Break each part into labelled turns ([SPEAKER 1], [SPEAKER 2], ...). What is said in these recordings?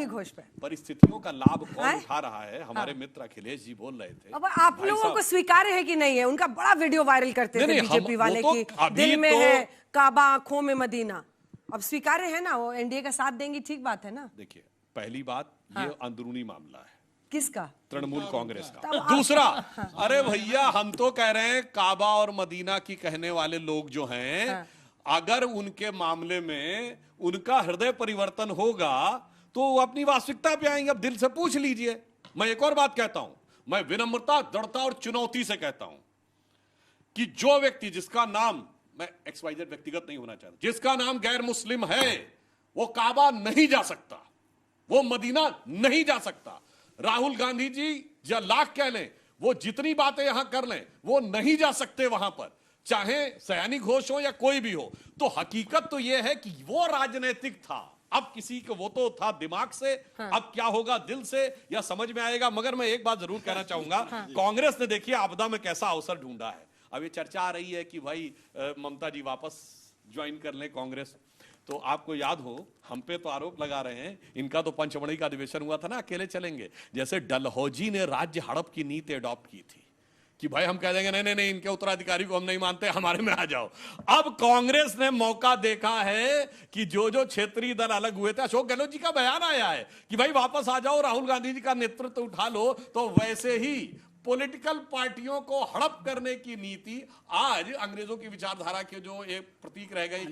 [SPEAKER 1] सयानी घोष पे
[SPEAKER 2] परिस्थितियों का लाभ कौन उठा रहा है? हमारे मित्र अखिलेश जी बोल रहे थे।
[SPEAKER 1] अब आप लोगों को स्वीकार्य है कि नहीं है? उनका बड़ा वीडियो वायरल करते थे बीजेपी वाले की, दिल में है काबा आंखों में मदीना। अब स्वीकार्य है ना, वो एनडीए का साथ देंगी, ठीक बात है ना?
[SPEAKER 2] देखिए, पहली बात ये अंदरूनी मामला है।
[SPEAKER 1] किसका?
[SPEAKER 2] तृणमूल कांग्रेस का। दूसरा, अरे भैया हम तो कह रहे हैं काबा और मदीना की कहने वाले लोग जो हैं, अगर उनके मामले में उनका हृदय परिवर्तन होगा तो वो अपनी वास्तविकता पे आएंगे। अब दिल से पूछ लीजिए। मैं एक और बात कहता हूं, मैं विनम्रता, दृढ़ता और चुनौती से कहता हूं कि जो व्यक्ति जिसका नाम, मैं XYZ व्यक्तिगत नहीं होना चाहता, जिसका नाम गैर मुस्लिम है वो काबा नहीं जा सकता, वो मदीना नहीं जा सकता। राहुल गांधी जी या लाख कह लें, वो जितनी बातें यहां कर लें, वो नहीं जा सकते वहां पर, चाहे सयानी घोष हो या कोई भी हो। तो हकीकत तो यह है कि वो राजनीतिक था। अब किसी को वो तो था दिमाग से, अब क्या होगा दिल से या समझ में आएगा। मगर मैं एक बात जरूर कहना चाहूंगा, कांग्रेस ने देखिए आपदा में कैसा अवसर ढूंढा है। अब ये चर्चा आ रही है कि भाई ममता जी वापस ज्वाइन कर लें कांग्रेस। तो आपको याद हो, हम पे तो आरोप लगा रहे हैं, इनका तो पंचमढ़ी का अधिवेशन हुआ था ना, अकेले चलेंगे। जैसे डलहौजी ने राज्य हड़प की नीति अडॉप्ट की थी कि भाई हम कह देंगे नहीं नहीं, इनके उत्तराधिकारी को हम नहीं मानते, हमारे में आ जाओ। अब कांग्रेस ने मौका देखा है कि जो जो क्षेत्रीय दल अलग हुए थे, अशोक गहलोत जी का बयान आया है कि भाई वापस आ जाओ, राहुल गांधी जी का नेतृत्व उठा लो। तो वैसे ही पॉलिटिकल पार्टियों को हड़प करने की नीति आज अंग्रेजों की विचारधारा के जो एक प्रतीक रह गए,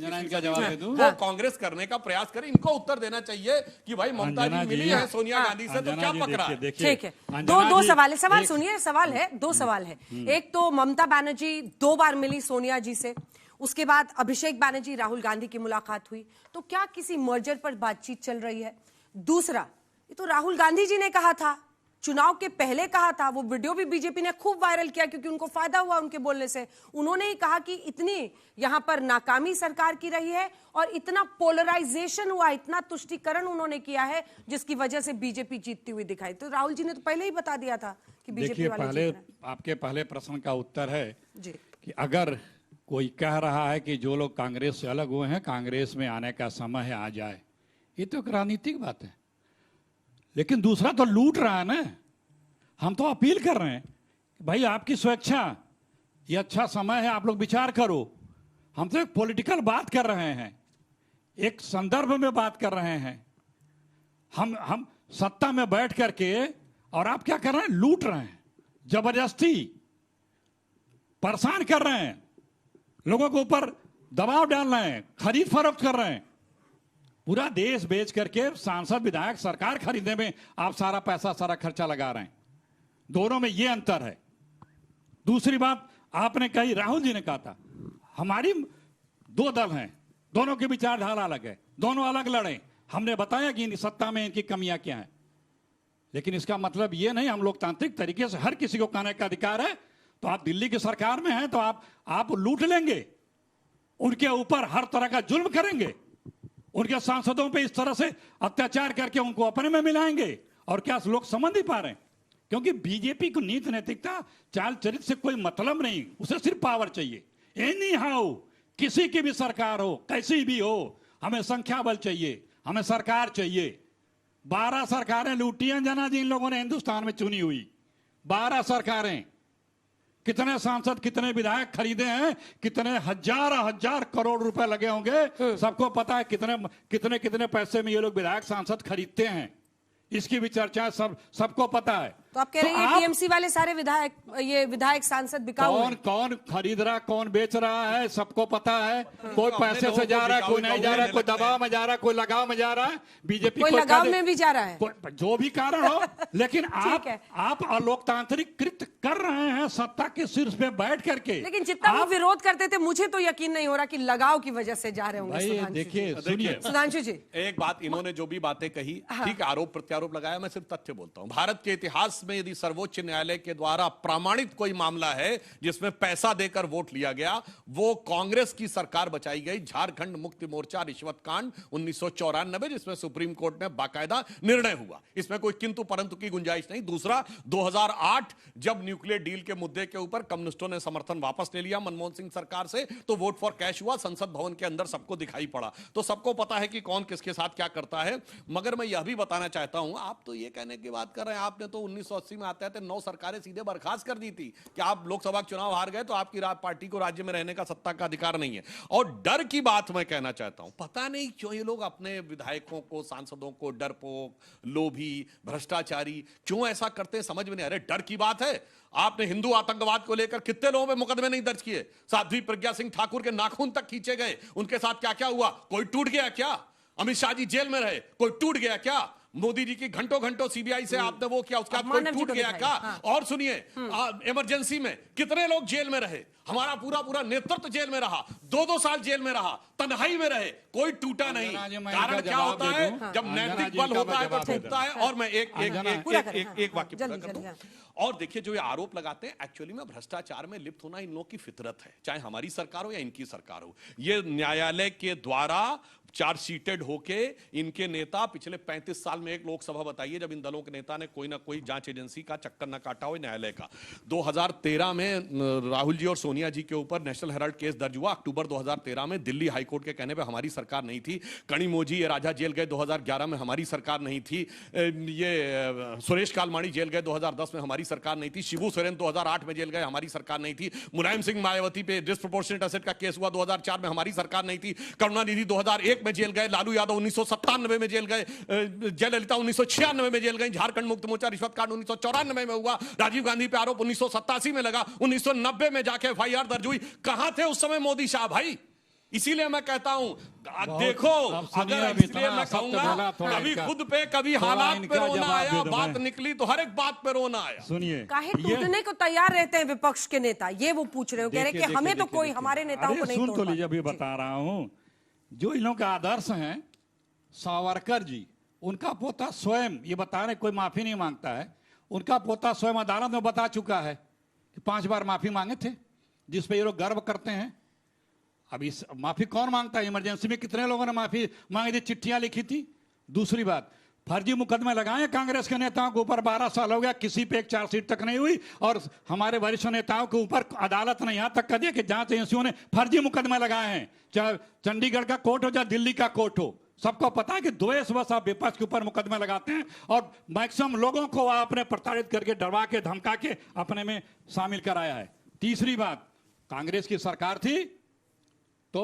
[SPEAKER 2] वो कांग्रेस करने का प्रयास करे। इनको उत्तर देना चाहिए कि भाई ममता जी मिली है सोनिया गांधी से, तो क्या पकड़ा है?
[SPEAKER 1] ठीक है, दो सवाल है, सवाल सुनिए, सवाल है, दो सवाल है। एक तो ममता बनर्जी 2 बार मिली सोनिया जी से, उसके बाद अभिषेक बनर्जी राहुल गांधी की मुलाकात हुई, तो क्या किसी मर्जर पर बातचीत चल रही है? दूसरा, ये तो राहुल गांधी जी ने कहा था, चुनाव के पहले कहा था, वो वीडियो भी बीजेपी ने खूब वायरल किया क्योंकि उनको फायदा हुआ उनके बोलने से। उन्होंने ही कहा कि इतनी यहां पर नाकामी सरकार की रही है और इतना पोलराइजेशन हुआ, इतना तुष्टीकरण उन्होंने किया है जिसकी वजह से बीजेपी जीतती हुई दिखाई। तो राहुल जी ने तो पहले ही बता दिया था कि बीजेपी वाले जीत रहे हैं।
[SPEAKER 3] आपके पहले प्रश्न का उत्तर है
[SPEAKER 1] जी
[SPEAKER 3] कि अगर कोई कह रहा है कि जो लोग कांग्रेस से अलग हुए हैं कांग्रेस में आने का समय है, आ जाए, ये तो एक राजनीतिक बात है। लेकिन दूसरा तो लूट रहा है ना। हम तो अपील कर रहे हैं भाई आपकी स्वेच्छा, ये अच्छा समय है, आप लोग विचार करो। हम तो एक पॉलिटिकल बात कर रहे हैं, एक संदर्भ में बात कर रहे हैं। हम सत्ता में बैठ करके, और आप क्या कर रहे हैं? लूट रहे हैं, जबरदस्ती परेशान कर रहे हैं, लोगों के ऊपर दबाव डाल रहे हैं, खरीद फरोख्त कर रहे हैं। पूरा देश बेच करके सांसद विधायक सरकार खरीदने में आप सारा पैसा, सारा खर्चा लगा रहे हैं। दोनों में ये अंतर है। दूसरी बात आपने कही, राहुल जी ने कहा था हमारी 2 दल हैं, दोनों की विचारधारा अलग है, दोनों अलग लड़े। हमने बताया कि सत्ता में इनकी कमियां क्या हैं, लेकिन इसका मतलब ये नहीं, हम लोकतांत्रिक तरीके से हर किसी को कहने का अधिकार है। तो आप दिल्ली की सरकार में हैं तो आप लूट लेंगे, उनके ऊपर हर तरह का जुल्म करेंगे, उनके सांसदों पे इस तरह से अत्याचार करके उनको अपने में मिलाएंगे। और क्या लोग समझ नहीं पा रहे हैं? क्योंकि बीजेपी को नीति नैतिकता चाल चरित्र से कोई मतलब नहीं, उसे सिर्फ पावर चाहिए। एनी हाउ, किसी की भी सरकार हो, कैसी भी हो, हमें संख्या बल चाहिए, हमें सरकार चाहिए। 12 सरकारें लूटी हैं जना जी इन लोगों ने हिंदुस्तान में चुनी हुई, 12 सरकारें। कितने सांसद, कितने विधायक खरीदे हैं, कितने हजार करोड़ रुपए लगे होंगे, सबको पता है कितने कितने पैसे में ये लोग विधायक सांसद खरीदते हैं। इसकी भी चर्चा सबको पता है।
[SPEAKER 1] तो आप कह रहे हैं टीएमसी वाले सारे विधायक सांसद बिकाऊ हैं?
[SPEAKER 3] कौन खरीद रहा, कौन बेच रहा है, सबको पता है। कोई पैसे से जा रहा है, कोई नहीं जा रहा है, कोई दबाव में जा रहा है, कोई लगाव में जा रहा है। बीजेपी
[SPEAKER 1] कोई लगाव में भी जा रहा है,
[SPEAKER 3] जो भी कारण हो। लेकिन आप अलोकतांत्रिक कृत्य कर रहे हैं सत्ता के शीर्ष पे बैठ करके।
[SPEAKER 1] लेकिन जितना वो विरोध करते थे, मुझे तो यकीन नहीं हो रहा कि लगाव की वजह से जा रहे होंगे।
[SPEAKER 3] देखिए, सुनिए
[SPEAKER 1] सुधांशु जी,
[SPEAKER 2] एक बात, इन्होंने जो भी बातें कही, ठीक है, आरोप प्रत्यारोप लगाया, मैं सिर्फ तथ्य बोलता हूं। भारत के इतिहास इतिहास में यदि सर्वोच्च न्यायालय के द्वारा प्रमाणित कोई मामला है जिसमें पैसा देकर वोट लिया गया, वो कांग्रेस की सरकार बचाई गई झारखंड मुक्ति मोर्चा रिश्वत कांड 1994, जिसमें सुप्रीम कोर्ट में बाकायदा निर्णय हुआ। इसमें कोई किंतु परंतु की गुंजाइश नहीं। दूसरा, 2008 जब न्यूक्लियर डील के मुद्दे के ऊपर कम्युनिस्टों ने समर्थन वापस ले लिया मनमोहन सिंह सरकार से, तो वोट फॉर कैश हुआ, संसद भवन के अंदर सबको दिखाई पड़ा। तो सबको पता है कि कौन किसके साथ क्या करता है। मगर मैं यह भी बताना चाहता हूं, आप तो ये कहने की बात कर रहे हैं, आपने तो 1980 में आते आते 9 सरकारें सीधे बर्खास्त कर दी थी कि आप लोकसभा चुनाव हार गए तो आपकी पार्टी को राज्य में रहने का सत्ता का अधिकार नहीं है। और डर की बात मैं कहना चाहता हूं, पता नहीं क्यों ये लोग अपने विधायकों को, सांसदों को डरपोक, लोभी, भ्रष्टाचारी क्यों ऐसा करते हैं, समझ में नहीं। अरे डर की बात है, आपने हिंदू आतंकवाद को लेकर कितने लोगों पे मुकदमे नहीं दर्ज किए? साध्वी प्रज्ञा सिंह ठाकुर के नाखून तक खींचे गए, उनके साथ क्या क्या हुआ? कोई टूट गया क्या? अमित शाह जी जेल में रहे, कोई टूट गया क्या? मोदी जी की घंटों घंटों सीबीआई से आपने वो किया, उसके बाद कोई टूट गया क्या? हाँ। और सुनिए, इमरजेंसी में कितने लोग जेल में रहे? हमारा पूरा पूरा नेतृत्व जेल में रहा, 2-2 साल जेल में रहा, तन्हाई में रहे, कोई टूटा नहीं। कारण क्या होता है? जब नैतिक बल होता है तो टूटता है। और मैं एक वाक्य पूरा कर दूं। और देखिए, जो ये आरोप लगाते हैं, एक्चुअली में भ्रष्टाचार में लिप्त होना इन लोगों की फितरत है, चाहे हमारी सरकार हो या इनकी सरकार हो। ये न्यायालय के द्वारा चार्जशीटेड होके इनके नेता पिछले 35 साल में, एक लोकसभा बताइए जब इन दलों के नेता ने कोई ना कोई जांच एजेंसी का चक्कर न काटा हो न्यायालय का। 2013 में राहुल जी और सोनिया जी के ऊपर नेशनल हेराल्ड केस दर्ज हुआ। अक्टूबर 2013 में दिल्ली हाईकोर्ट के कहने पे हमारी सरकार नहीं थी। कणिमोजी ये राजा जेल गए 2011 में, हमारी सरकार नहीं थी। ये सुरेश कालमाणी जेल गए 2010 में, हमारी सरकार नहीं थी। शिबू सोरेन 2008 में जेल गए, हमारी सरकार नहीं थी। मुलायम सिंह मायावती पे डिस्प्रोपोर्शनेट एसेट का केस हुआ 2004 में, हमारी सरकार नहीं थी। करुणानिधि 2001 में जेल गए, लालू यादव 1997 में जेल गए, जयललिता 1996 में जेल गई। झारखंड मुक्ति मोर्चा रिश्वत कांड 1994 में हुआ। राजीव गांधी पे आरोप 1987 में लगा, 1990 में जाके एफआईआर दर्ज हुई। कहां थे उस समय मोदी शाह भाई? इसीलिए मैं कहता हूं, देखो, अगर इसलिए मैं कहूंगा, कभी खुद पे, कभी हालात पे रोना आया, बात निकली तो हर एक बात पे रोना आया।
[SPEAKER 3] सुनिए,
[SPEAKER 1] काहे टूटने को तैयार रहते हैं विपक्ष के नेता, ये वो पूछ रहे हो, कह रहे कि हमें तो कोई हमारे नेताओं को नहीं
[SPEAKER 3] सुन तो लीजिए, अभी बता रहा हूं। जो इन लोगों के आदर्श हैं, सावरकर जी, उनका पोता स्वयं ये बता रहे, कोई माफी नहीं मांगता है। उनका पोता स्वयं अदालत में बता चुका है कि 5 बार माफी मांगे थे, जिस पे ये लोग गर्व करते हैं। अब इस माफी कौन मांगता है? इमरजेंसी में कितने लोगों ने माफी मांगी थी, चिट्ठियां लिखी थी। दूसरी बात, फर्जी मुकदमे लगाए कांग्रेस के नेताओं के ऊपर, 12 साल हो गया, किसी पे एक चार्जशीट तक नहीं हुई। और हमारे वरिष्ठ नेताओं के ऊपर अदालत ने यहां तक कह दिया कि जांच एजेंसियों ने फर्जी मुकदमे लगाए हैं, चाहे चंडीगढ़ का कोर्ट हो चाहे दिल्ली का कोर्ट हो। सबको पता है कि द्वेषवश आप विपक्ष के ऊपर मुकदमे लगाते हैं और मैक्सिमम लोगों को आपने प्रताड़ित करके, डरवा के, धमका के अपने में शामिल कराया है। तीसरी बात, कांग्रेस की सरकार थी तो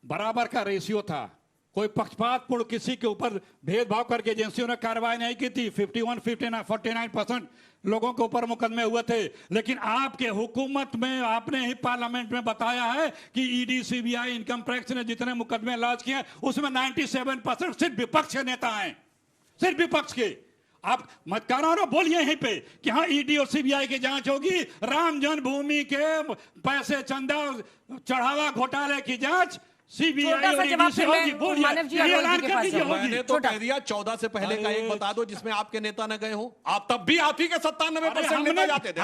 [SPEAKER 3] बराबर का रेशियो था, कोई पक्षपातपूर्ण किसी के ऊपर भेदभाव करके एजेंसियों ने कार्रवाई नहीं की थी। 51, 59, 49% लोगों के ऊपर मुकदमे हुए थे। लेकिन आपके हुकूमत में आपने ही पार्लियामेंट में बताया है कि ईडी, सीबीआई, इनकम टैक्स ने जितने मुकदमे लॉन्च किए उसमें 97% सिर्फ विपक्ष के नेता हैं, सिर्फ विपक्ष के। आप मत करो, बोलिए यहीं पे कि हाँ ईडी और सीबीआई की जांच होगी, राम जन्मभूमि के पैसे, चंदा, चढ़ावा घोटाले की जांच सीबीआई और ईडी से होगी। बोलिए, ये ऐलान कर दीजिए होगी।
[SPEAKER 2] मैंने तो कह दिया 14 से पहले का एक बता दो जिसमें आपके नेता न गए हो। आप तब भी आप ही के 97% नेता जाते थे।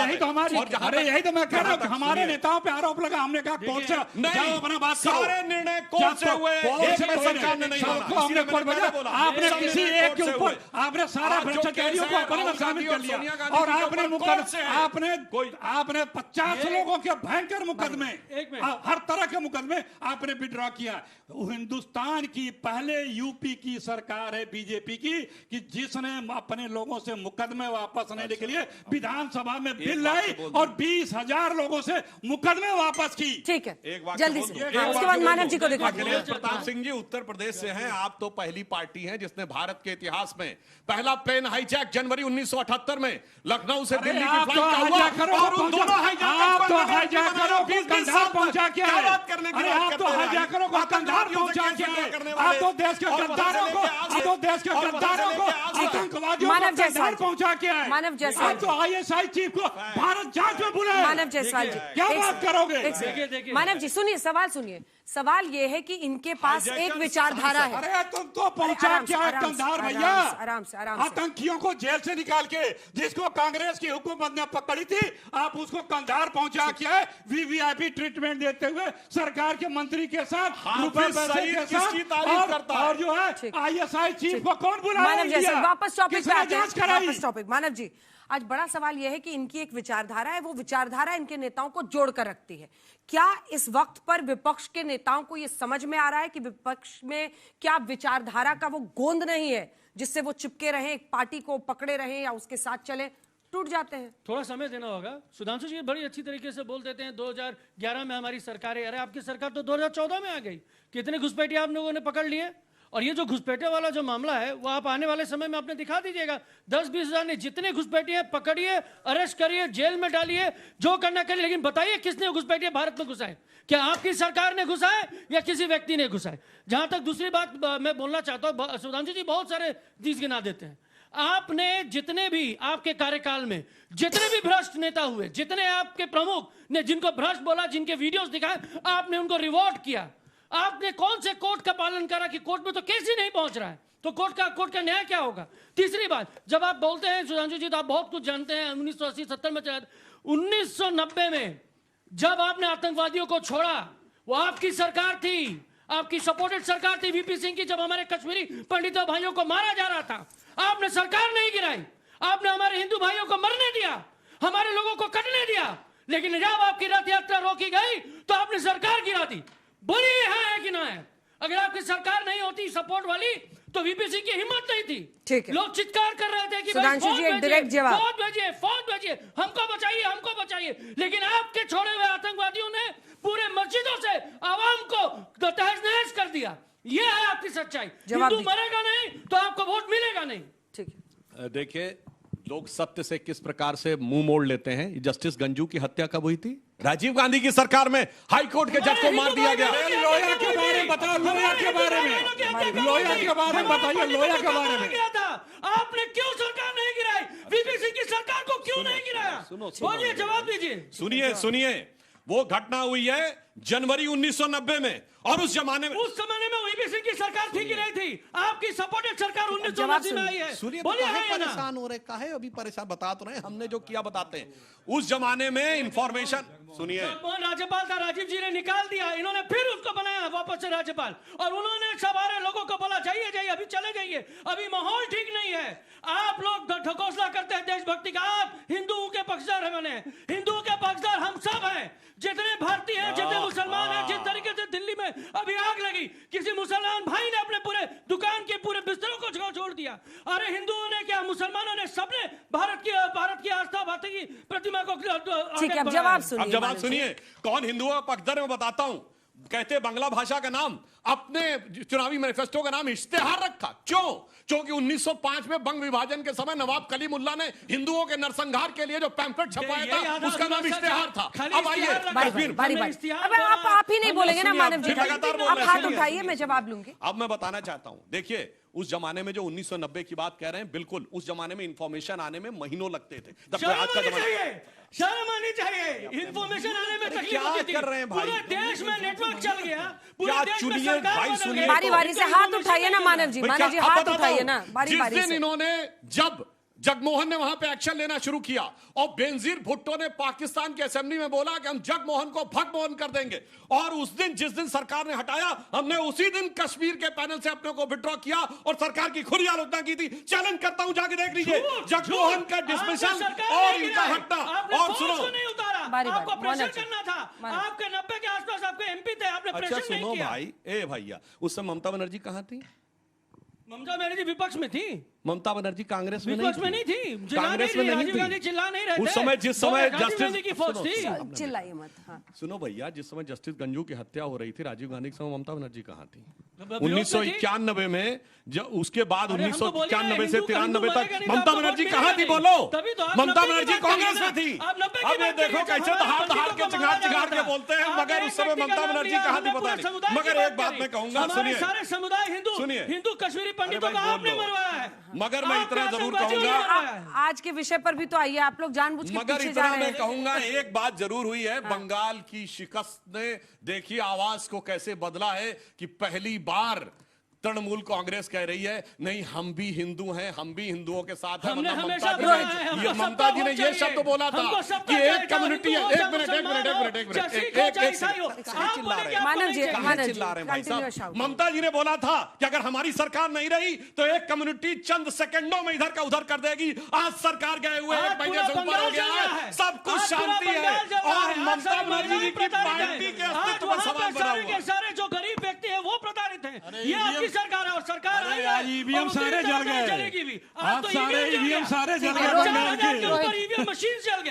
[SPEAKER 3] यही तो हमारी, अरे यही तो मैं कह रहा हूँ, हमारे नेताओं पे आरोप लगा। हमने कहा कोर्ट से जाओ, अपना बात करो।
[SPEAKER 2] सारे निर्णय कोर्ट से हुए, सरकार ने नहीं माना।
[SPEAKER 3] आपने किसी एक के ऊपर आपने सारा भ्रष्टाचारियों को अपने में शामिल कर लिया और आपने 50 लोगों के भयंकर मुकदमे, हर तरह के मुकदमे आपने विड्रॉ किया। हिंदुस्तान की पहले यूपी की सरकार है बीजेपी की कि जिसने अपने लोगों से मुकदमे वापस लेने के लिए विधानसभा में बिल लाई और 20,000 लोगों से मुकदमे वापस की।
[SPEAKER 1] ठीक है, जल्दी से उसके बाद मानव जी को दिखा।
[SPEAKER 2] अखिलेश प्रताप सिंह जी उत्तर प्रदेश से हैं। आप तो पहली पार्टी हैं जिसने भारत के इतिहास में पहला प्लेन हाईजैक जनवरी 1978 में लखनऊ से दिल्ली की फ्लाइट का हुआ और उन दोनों हाईजैकरों को कंधार पहुंचा के आए।
[SPEAKER 3] अरे आप तो हाईजैकरों को कंधार पहुंचा के आए। आप तो देश के गद्दारों को, आप तो देश के गद्दारों को, आतंकवादियों आतंकवादियों
[SPEAKER 1] मानव
[SPEAKER 3] को
[SPEAKER 1] जायसवाल
[SPEAKER 3] कंधार पहुंचा के आए।
[SPEAKER 1] मानव जायसवाल
[SPEAKER 3] आप तो आईएसआई चीफ को भारत जांच में बुलाए।
[SPEAKER 1] मानव जायसवाल जी
[SPEAKER 3] क्या
[SPEAKER 1] एक
[SPEAKER 3] बात
[SPEAKER 1] सेकंड,
[SPEAKER 3] करोगे?
[SPEAKER 1] एक सेकंड।
[SPEAKER 4] देखिए।
[SPEAKER 1] मानव जी सुनिए, सवाल सुनिए। सवाल ये है कि इनके पास एक विचारधारा है।
[SPEAKER 3] अरे तुम तो पहुंचा
[SPEAKER 1] आराम से,
[SPEAKER 3] क्या है
[SPEAKER 1] आराम से,
[SPEAKER 3] कंधार भैया?
[SPEAKER 1] आराम से, आराम से।
[SPEAKER 3] आतंकियों को जेल से निकाल के जिसको कांग्रेस की हुकूमत ने पकड़ी थी, आप उसको कंधार पहुंचा के आए वीवीआईपी ट्रीटमेंट देते हुए सरकार के मंत्री के साथ रुपए पैसे के
[SPEAKER 2] किसकी तारीफ करता है?
[SPEAKER 3] और जो है आईएसआई चीफ को कौन बुलाया?
[SPEAKER 1] मानव जैसे वापस टॉपिक पे
[SPEAKER 3] किसने
[SPEAKER 1] आते हैं,
[SPEAKER 3] जांच कराई?
[SPEAKER 1] वापस टॉपिक। मानव जी, आज बड़ा सवाल यह है कि इनकी एक विचारधारा है, वो विचारधारा इनके नेताओं को जोड़कर रखती है। क्या इस वक्त पर विपक्ष के नेताओं को यह समझ में आ रहा है कि विपक्ष में क्या विचारधारा का वो गोंद नहीं है जिससे वो चिपके रहे, एक पार्टी को पकड़े रहे या उसके साथ चले? टूट जाते हैं।
[SPEAKER 4] थोड़ा समय देना होगा। सुधांशु जी बड़ी अच्छी तरीके से बोल देते हैं 2011 में हमारी सरकार है। अरे आपकी सरकार तो 2014 में आ गई। कितने घुसपैठिए आप लोगों ने पकड़ लिए? और ये जो घुसपैठे वाला जो मामला है वो आप आने वाले समय में आपने दिखा दीजिएगा। 10-20 हजार ने जितने घुसपैठिए पकड़िए, अरेस्ट करिए, जेल में डालिए, जो करना करिए, लेकिन बताइए किसने घुसपैठिए भारत में घुसाए? क्या आपकी सरकार ने घुसाए या किसी व्यक्ति ने घुसाए? जहां तक दूसरी बात मैं बोलना चाहता हूं, सुधांशु जी बहुत सारे चीज गिना देते हैं। आपने जितने भी आपके कार्यकाल में जितने भी भ्रष्ट नेता हुए, जितने आपके प्रमुख ने जिनको भ्रष्ट बोला, जिनके वीडियोस दिखाए, आपने उनको रिवॉर्ड किया। आपने कौन से कोर्ट का पालन करा कि कोर्ट में तो केस ही नहीं पहुंच रहा है, तो कोर्ट का न्याय क्या होगा? तीसरी बात, जब आप बोलते हैं सुधांशु जी तो आप बहुत कुछ जानते हैं। 1980-70 में 1990 में जब आपने आतंकवादियों को छोड़ा, वो आपकी सरकार थी, आपकी सपोर्टेड सरकार थी वीपी सिंह की। जब हमारे कश्मीरी पंडितों भाइयों को मारा जा रहा था, आपने सरकार नहीं गिराई, आपने हमारे हिंदू भाइयों को मरने दिया, हमारे लोगों को कटने दिया। लेकिन जब आपकी रथ यात्रा रोकी गई तो आपने सरकार गिरा दी। बोलिए है कि ना है? अगर आपकी सरकार नहीं होती सपोर्ट वाली तो वीपी सिंह की हिम्मत नहीं थी।
[SPEAKER 1] ठीक है।
[SPEAKER 4] लोग चित्कार कर रहे थे कि
[SPEAKER 1] सुधांशु जी, एक डायरेक्ट जवाब।
[SPEAKER 4] फौज भेजिए, हमको बचाइए, हमको बचाइए। लेकिन आपके छोड़े हुए आतंकवादियों ने पूरे मस्जिदों से आवाम को तहस नहस कर दिया। ये है आपकी सच्चाई। हिंदू मरेगा नहीं तो आपको वोट मिलेगा नहीं।
[SPEAKER 1] ठीक है।
[SPEAKER 2] देखिए, लोग सत्य से किस प्रकार से मुंह मोड़ लेते हैं। जस्टिस गंजू की हत्या कब हुई थी? राजीव गांधी की सरकार में हाई कोर्ट के जज को मार दिया गया।
[SPEAKER 3] लोया के बारे में बताओ, लोया के बारे में, लोया के बारे में बताइए, लोया के बारे में।
[SPEAKER 4] आपने क्यों सरकार नहीं गिराई? वीपी सिंह की सरकार को क्यों नहीं गिराया? बोलिए, जवाब दीजिए।
[SPEAKER 2] सुनिए, वो घटना हुई है जनवरी 1990 में, और उस जमाने में
[SPEAKER 4] वीपी सिंह की सरकार थी कि नहीं थी? आपकी सपोर्टेड सरकार 1980 में आई है।
[SPEAKER 2] सुनिए,
[SPEAKER 4] बोलिए,
[SPEAKER 2] काहे
[SPEAKER 4] है या ना?
[SPEAKER 2] परेशान हो रहे, काहे अभी परेशान? बता तो रहे, हमने जो किया बताते हैं। उस जमाने में इंफॉर्मेशन, सुनिए,
[SPEAKER 4] मनमोहन राज्यपाल था, राजीव जी ने निकाल दिया, इन्होंने फिर उसको बनाया वापस से राज्यपाल, और उन्होंने सारे लोगों को बोला जाइए जाइए, अभी चले जाइए, अभी माहौल ठीक नहीं है। आप लोग ढकोसला करते हैं देशभक्ति का। आप हिंदुओं के पक्षधर है, बने हिंदुओं के पक्षधर हम सब हैं, जितने भारतीय हैं, जितने मुसलमान हैं। जिस तरीके से दिल्ली में अभी आग लगी, किसी मुसलमान भाई ने अपने पूरे दुकान के पूरे बिस्तरों को छोड़ दिया। अरे हिंदुओं ने क्या, मुसलमानों ने, सबने भारत की आस्था भारत की प्रतिमा को।
[SPEAKER 1] ठीक है, अब जवाब
[SPEAKER 2] सुनिए। कौन हिंदुओं का पक्षधर मैं बताता हूं। कहते बांग्ला भाषा का नाम, अपने चुनावी मैनिफेस्टो का नाम इश्तेहार रखा। क्यों? क्योंकि 1905 में बंग विभाजन के समय नवाब कलीमुल्ला ने हिंदुओं के नरसंहार के लिए जो पैम्फलेट छपाया था, उसका नाम इश्तेहार था। अब आइए,
[SPEAKER 1] अब आप ही नहीं बोलेंगे ना मानव जी, आप हाथ उठाइए, मैं जवाब लूंगी।
[SPEAKER 2] अब मैं बताना चाहता हूं, देखिए, उस जमाने में जो 1990 की बात कह रहे हैं, बिल्कुल उस जमाने में इंफॉर्मेशन आने में महीनों लगते थे।
[SPEAKER 4] शर्म आनी चाहिए, इंफॉर्मेशन आने में तकलीफ होती थी।
[SPEAKER 2] कर रहे हैं भाई?
[SPEAKER 4] पूरे देश में नेटवर्क चल गया, पूरे देश में
[SPEAKER 2] सुनिए
[SPEAKER 4] सरकार
[SPEAKER 2] भाई,
[SPEAKER 4] बदल
[SPEAKER 2] सुनिए,
[SPEAKER 4] गई।
[SPEAKER 1] बारी बारी से हाथ उठाइए ना मानव जी, मानव जी हाथ उठाइए ना बारी बारी
[SPEAKER 2] जिस दिन
[SPEAKER 1] से।
[SPEAKER 2] इन्होंने, जब जगमोहन ने वहां पे एक्शन लेना शुरू किया और बेनजीर भुट्टो ने पाकिस्तान की असेंबली में बोला कि हम जगमोहन को भगमोहन कर देंगे, और उस दिन जिस दिन सरकार ने हटाया, हमने उसी दिन कश्मीर के पैनल से अपने को विड्रॉ किया और सरकार की खुली आलोचना की थी। चैलेंज करता हूं, जाके देख लीजिए जगमोहन का डिसमिसल और इनका हटना। और सुनो,
[SPEAKER 4] आपको प्रेशर करना था, आपके 90 के आसपास आपके एमपी थे, आपने प्रेशर नहीं किया।
[SPEAKER 2] सुनो भाई, ए भैया, उस समय ममता बनर्जी कहां थी?
[SPEAKER 4] ममता बनर्जी विपक्ष में थी।
[SPEAKER 2] ममता बनर्जी कांग्रेस में
[SPEAKER 4] विपक्ष में नहीं थी,
[SPEAKER 2] कांग्रेस में नहीं
[SPEAKER 4] राजीव गांधी
[SPEAKER 2] थी।
[SPEAKER 4] चिल्ला नहीं रहे थे
[SPEAKER 2] उस समय जिस समय
[SPEAKER 4] जस्टिस की फौज थी।
[SPEAKER 1] चिल्लाइए मत। हाँ।
[SPEAKER 2] सुनो भैया, जिस समय जस्टिस गंजू की हत्या हो रही थी राजीव गांधी के समय, ममता बनर्जी कहां थी?
[SPEAKER 4] विरोध में थी।
[SPEAKER 2] 1991 में, जो उसके बाद
[SPEAKER 4] अरे हम तो बोलिए,
[SPEAKER 2] 1991 से
[SPEAKER 4] हिंदू
[SPEAKER 2] 93 तक
[SPEAKER 4] बोलेगा नहीं,
[SPEAKER 2] ममता
[SPEAKER 4] तो
[SPEAKER 2] बनर्जी
[SPEAKER 4] आपको
[SPEAKER 2] कहां
[SPEAKER 4] वोट
[SPEAKER 2] थी?
[SPEAKER 4] मिलेगा
[SPEAKER 2] बोलो।
[SPEAKER 4] नहीं। तभी तो आप
[SPEAKER 2] ममता
[SPEAKER 4] 90 की
[SPEAKER 2] बनर्जी
[SPEAKER 4] बात
[SPEAKER 2] कांग्रेस
[SPEAKER 4] करिए
[SPEAKER 2] में थी।
[SPEAKER 4] ना। आप 90 की
[SPEAKER 2] अब ये
[SPEAKER 4] बात
[SPEAKER 2] देखो
[SPEAKER 4] करिए,
[SPEAKER 2] कैसे
[SPEAKER 4] हमारे
[SPEAKER 2] दहाड़ दहाड़
[SPEAKER 4] पंडितों
[SPEAKER 2] के
[SPEAKER 4] को मारा
[SPEAKER 2] चिंगार
[SPEAKER 4] जा
[SPEAKER 2] के
[SPEAKER 4] रहा
[SPEAKER 2] बोलते हैं,
[SPEAKER 4] था।
[SPEAKER 2] मगर उस समय
[SPEAKER 4] आपने
[SPEAKER 2] ममता
[SPEAKER 4] एक
[SPEAKER 2] बनर्जी
[SPEAKER 4] व्यक्ति का
[SPEAKER 2] कहां थी
[SPEAKER 4] नाम
[SPEAKER 2] पता
[SPEAKER 4] लिया,
[SPEAKER 2] नहीं। मगर एक बात मैं कहूंगा,
[SPEAKER 4] हमारे
[SPEAKER 2] सुनिए,
[SPEAKER 4] सारे समुदाय हिंदू
[SPEAKER 2] सुनिए।
[SPEAKER 4] हिंदू कश्मीरी पंडितों
[SPEAKER 2] भाई
[SPEAKER 4] को
[SPEAKER 2] बोल
[SPEAKER 4] आपने
[SPEAKER 2] लो।
[SPEAKER 4] मरवाया है।
[SPEAKER 2] मगर मैं इतना जरूर
[SPEAKER 4] आतंकवादी
[SPEAKER 2] कहूंगा,
[SPEAKER 4] बनवाया है।
[SPEAKER 1] आज के विषय पर भी तो आइए, आप लोग जानबूझ के
[SPEAKER 2] मगर
[SPEAKER 1] पीछे जा
[SPEAKER 2] इतना
[SPEAKER 1] रहे
[SPEAKER 2] मैं
[SPEAKER 1] हैं।
[SPEAKER 2] कहूंगा, एक बात जरूर हुई है, बंगाल की शिकस्त ने देखिए आवाज को कैसे बदला है कि पहली बार तृणमूल कांग्रेस कह रही है नहीं हम भी हिंदू हैं, हम भी हिंदुओं के साथ हैं।
[SPEAKER 4] हमने
[SPEAKER 2] वरना
[SPEAKER 4] हमेशा
[SPEAKER 2] ममता
[SPEAKER 4] बोला
[SPEAKER 2] जी
[SPEAKER 4] है,
[SPEAKER 2] ने
[SPEAKER 4] हमको
[SPEAKER 2] ये
[SPEAKER 4] सबका
[SPEAKER 2] ममता जी ने
[SPEAKER 4] वोट
[SPEAKER 2] ये
[SPEAKER 4] चाहिए।
[SPEAKER 2] शब्द बोला था
[SPEAKER 4] हमको सबका
[SPEAKER 2] कि
[SPEAKER 4] चाहिए,
[SPEAKER 2] एक कम्युनिटी है।
[SPEAKER 4] हिंदू हो,
[SPEAKER 2] एक मिनट
[SPEAKER 4] मुसलमान हो, सिख हो, चाहे ईसाई हो, आप बोलेंगे आपको
[SPEAKER 1] मानव
[SPEAKER 4] नहीं
[SPEAKER 1] जी,
[SPEAKER 4] चाहिए।
[SPEAKER 1] मानव जी,
[SPEAKER 2] चिल्ला रहे हैं भाई
[SPEAKER 1] continue
[SPEAKER 2] साहब।
[SPEAKER 1] shout.
[SPEAKER 2] ममता जी ने बोला था कि अगर हमारी सरकार नहीं रही तो एक कम्युनिटी चंद सेकंडों में इधर का उधर कर देगी। आज सरकार गए हुए
[SPEAKER 4] आज
[SPEAKER 2] एक महीने
[SPEAKER 4] पूरा
[SPEAKER 2] से ऊपर हो
[SPEAKER 4] बंगाल
[SPEAKER 2] गया
[SPEAKER 4] जल रहा
[SPEAKER 2] है,
[SPEAKER 4] है।
[SPEAKER 2] सब कुछ
[SPEAKER 4] आज पूरा
[SPEAKER 2] शांति है
[SPEAKER 4] बंगाल जल रहा
[SPEAKER 2] और
[SPEAKER 4] है। आज
[SPEAKER 2] ममता
[SPEAKER 4] सारे
[SPEAKER 2] बनर्जी जी की
[SPEAKER 4] प्रताड़ित
[SPEAKER 2] पार्टी
[SPEAKER 4] हैं।
[SPEAKER 2] के
[SPEAKER 4] आज
[SPEAKER 2] अस्तित्व पर
[SPEAKER 4] वहाँ
[SPEAKER 2] सवाल
[SPEAKER 4] पे
[SPEAKER 2] बना
[SPEAKER 4] सारे
[SPEAKER 2] हुआ
[SPEAKER 4] के
[SPEAKER 2] है।
[SPEAKER 4] सारे जो गरीब व्यक्ति है वो प्रताड़ित है।
[SPEAKER 3] अरे
[SPEAKER 4] ये आपकी
[SPEAKER 3] EVM
[SPEAKER 4] सरकार है और सरकार
[SPEAKER 3] अरे
[SPEAKER 4] आई
[SPEAKER 3] आज
[SPEAKER 4] है
[SPEAKER 3] ईवीएम
[SPEAKER 4] और वो
[SPEAKER 3] सारे
[SPEAKER 4] पूरी तरह
[SPEAKER 3] जल
[SPEAKER 4] से
[SPEAKER 3] गए।
[SPEAKER 4] चलेगी भी।
[SPEAKER 3] आज
[SPEAKER 4] तो
[SPEAKER 3] सारे
[SPEAKER 4] EVM जल
[SPEAKER 3] ईवीएम
[SPEAKER 4] गया।
[SPEAKER 3] सारे जल गए
[SPEAKER 4] 4,000
[SPEAKER 3] बंगाल
[SPEAKER 4] के
[SPEAKER 3] के।
[SPEAKER 4] ऊपर ईवीएम मशीन जल गए।